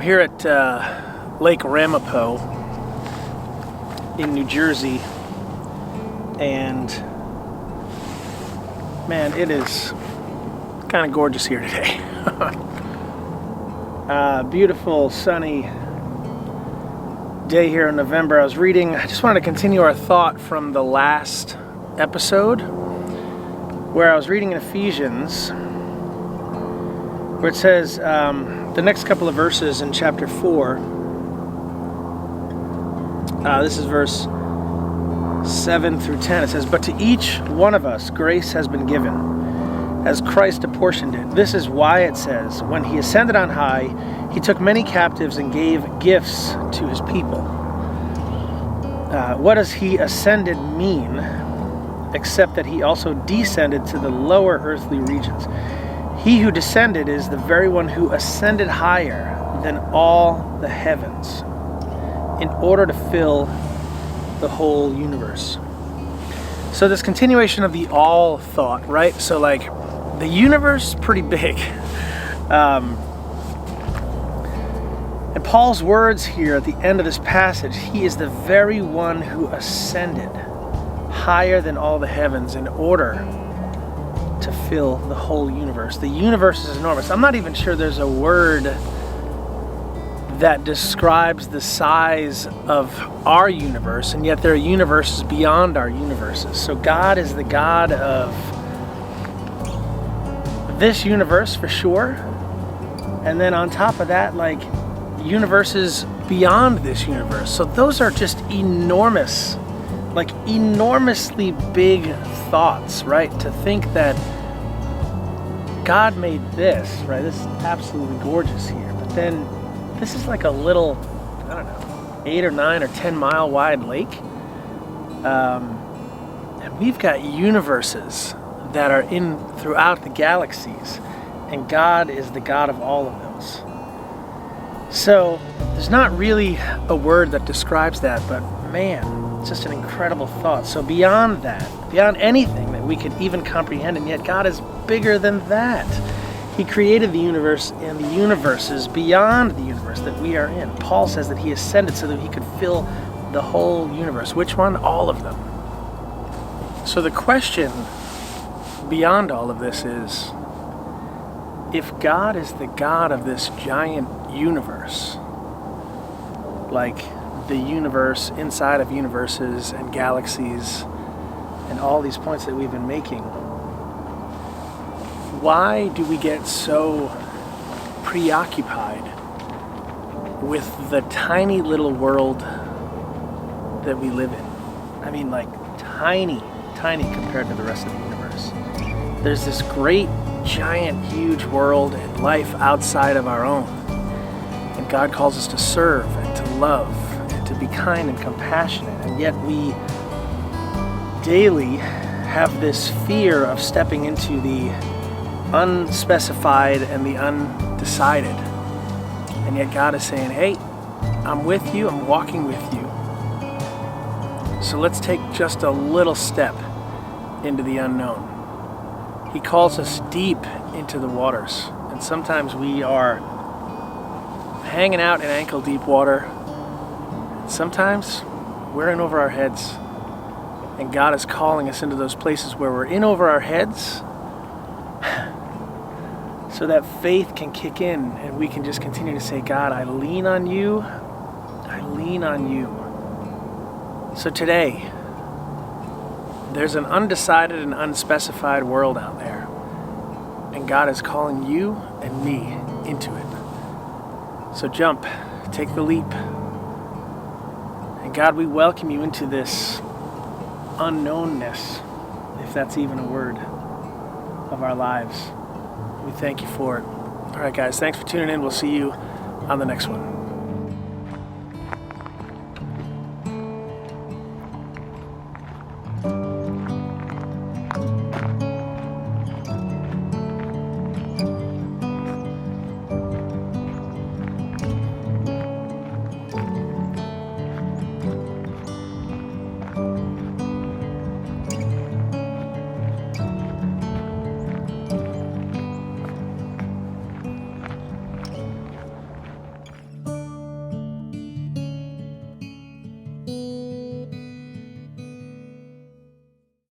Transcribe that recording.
here at Lake Ramapo in New Jersey, and man, it is kind of gorgeous here today. Beautiful sunny day here in November. I just wanted to continue our thought from the last episode where I was reading in Ephesians, where it says the next couple of verses in chapter 4. This is verse 7 through 10. It says, "But to each one of us grace has been given, as Christ apportioned it. This is why it says, when he ascended on high, he took many captives and gave gifts to his people." What does he ascended mean, except that he also descended to the lower earthly regions? He who descended is the very one who ascended higher than all the heavens, in order to fill the whole universe. So this continuation of the all thought, right? So like the universe is pretty big. And Paul's words here at the end of this passage, he is the very one who ascended higher than all the heavens in order to fill the whole universe. The universe is enormous. I'm not even sure there's a word that describes the size of our universe, and yet there are universes beyond our universes. So God is the God of this universe for sure, and then on top of that, like universes beyond this universe. So those are just enormous, like enormously big thoughts, right? To think that God made this, right? This is absolutely gorgeous here, but then this is like a little, I don't know, 8 or 9 or 10 mile wide lake. And we've got universes that are in throughout the galaxies, and God is the God of all of those. So there's not really a word that describes that, but man, it's just an incredible thought. So beyond that, beyond anything that we could even comprehend, and yet God is bigger than that. He created the universe and the universes beyond the universe that we are in. Paul says that he ascended so that he could fill the whole universe. Which one? All of them. So the question beyond all of this is, if God is the God of this giant universe, like the universe inside of universes and galaxies and all these points that we've been making, why do we get so preoccupied with the tiny little world that we live in? I mean, like tiny compared to the rest of the universe. There's this great, giant, huge world and life outside of our own. And God calls us to serve and to love and to be kind and compassionate. And yet we daily have this fear of stepping into the unspecified and the undecided. And yet God is saying, hey, I'm with you, I'm walking with you. So let's take just a little step into the unknown. He calls us deep into the waters. And sometimes we are hanging out in ankle deep water. Sometimes we're in over our heads. And God is calling us into those places where we're in over our heads, so that faith can kick in and we can just continue to say, God, I lean on you. I lean on you. So today, there's an undecided and unspecified world out there. And God is calling you and me into it. So jump, take the leap. And God, we welcome you into this unknownness, if that's even a word, of our lives. We thank you for it. All right, guys, thanks for tuning in. We'll see you on the next one.